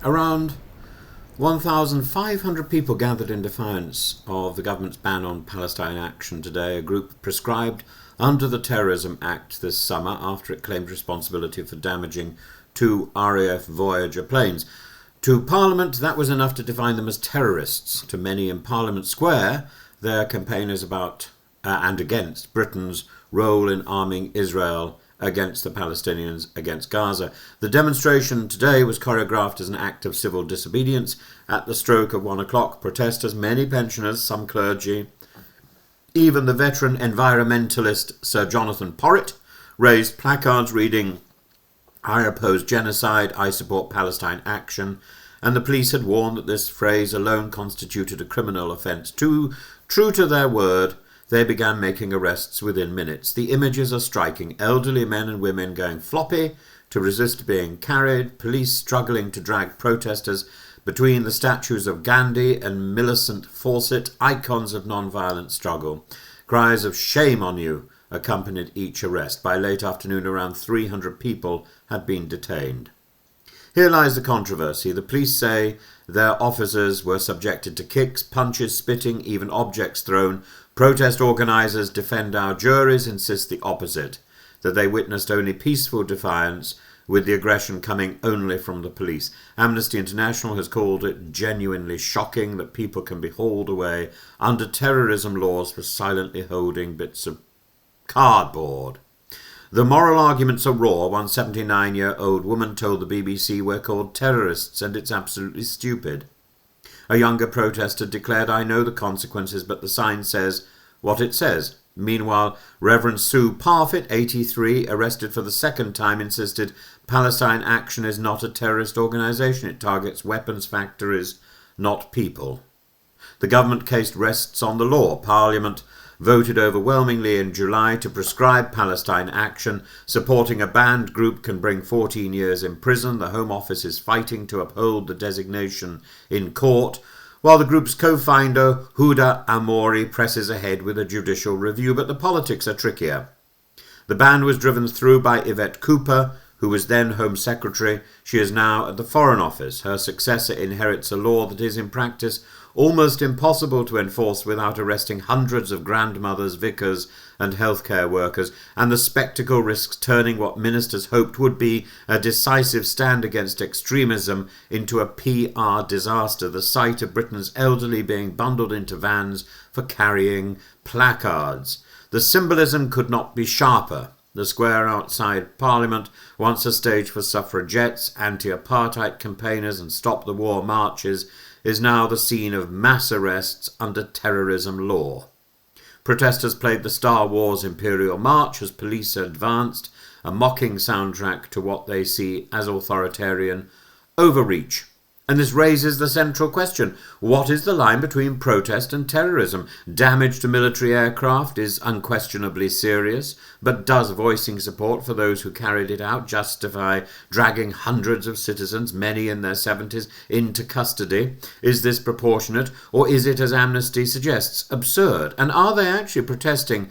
Around 1,500 people gathered in defiance of the government's ban on Palestine action today, a group prescribed under the Terrorism Act this summer after it claimed responsibility for damaging two RAF Voyager planes. To Parliament, that was enough to define them as terrorists. To many in Parliament Square, their campaign is about and against Britain's role in arming Israel against the Palestinians against Gaza. The demonstration today was choreographed as an act of civil disobedience. At the stroke of 1 o'clock, protesters, many pensioners, some clergy, even the veteran environmentalist Sir Jonathan Porritt, raised placards reading, "I oppose genocide, I support Palestine action," and the police had warned that this phrase alone constituted a criminal offence. True to their word, they began making arrests within minutes. The images are striking. Elderly men and women going floppy to resist being carried, police struggling to drag protesters between the statues of Gandhi and Millicent Fawcett, icons of non-violent struggle. Cries of "shame on you" accompanied each arrest. By late afternoon, around 300 people had been detained. Here lies the controversy. The police say their officers were subjected to kicks, punches, spitting, even objects thrown. Protest organisers defend our juries, insist the opposite, that they witnessed only peaceful defiance, with the aggression coming only from the police. Amnesty International has called it genuinely shocking that people can be hauled away under terrorism laws for silently holding bits of cardboard. The moral arguments are raw. One 79-year-old woman told the BBC we're called terrorists and it's absolutely stupid. A younger protester declared, "I know the consequences, but the sign says what it says." Meanwhile, Reverend Sue Parfitt, 83, arrested for the second time, insisted Palestine Action is not a terrorist organisation. It targets weapons factories, not people. The government case rests on the law. Parliament voted overwhelmingly in July to prescribe Palestine Action. Supporting a banned group can bring 14 years in prison. The Home Office is fighting to uphold the designation in court, while the group's co-founder, Huda Amori, presses ahead with a judicial review. But the politics are trickier. The ban was driven through by Yvette Cooper, who was then Home Secretary. She is now at the Foreign Office. Her successor inherits a law that is in practice almost impossible to enforce without arresting hundreds of grandmothers, vicars and healthcare workers, and the spectacle risks turning what ministers hoped would be a decisive stand against extremism into a PR disaster, the sight of Britain's elderly being bundled into vans for carrying placards. The symbolism could not be sharper. The square outside Parliament, once a stage for suffragettes, anti-apartheid campaigners and stop the war marches, is now the scene of mass arrests under terrorism law. Protesters played the Star Wars Imperial March as police advanced, a mocking soundtrack to what they see as authoritarian overreach. And this raises the central question: what is the line between protest and terrorism? Damage to military aircraft is unquestionably serious, but does voicing support for those who carried it out justify dragging hundreds of citizens, many in their 70s, into custody? Is this proportionate, or is it, as Amnesty suggests, absurd? And are they actually protesting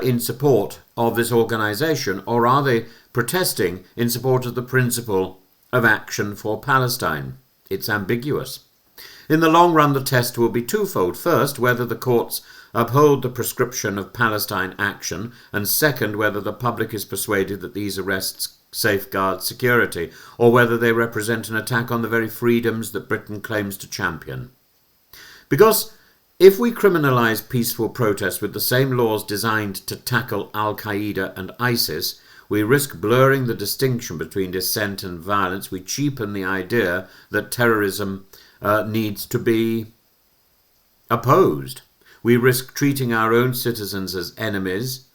in support of this organisation, or are they protesting in support of the principle of action for Palestine? It's ambiguous. In the long run, the test will be twofold. First, whether the courts uphold the prescription of Palestine Action, and second, whether the public is persuaded that these arrests safeguard security, or whether they represent an attack on the very freedoms that Britain claims to champion. Because if we criminalise peaceful protest with the same laws designed to tackle Al-Qaeda and ISIS, we risk blurring the distinction between dissent and violence. We cheapen the idea that terrorism needs to be opposed. We risk treating our own citizens as enemies,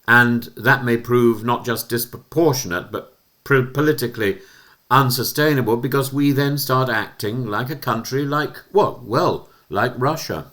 and that may prove not just disproportionate, but politically unsustainable, because we then start acting like a country like Russia.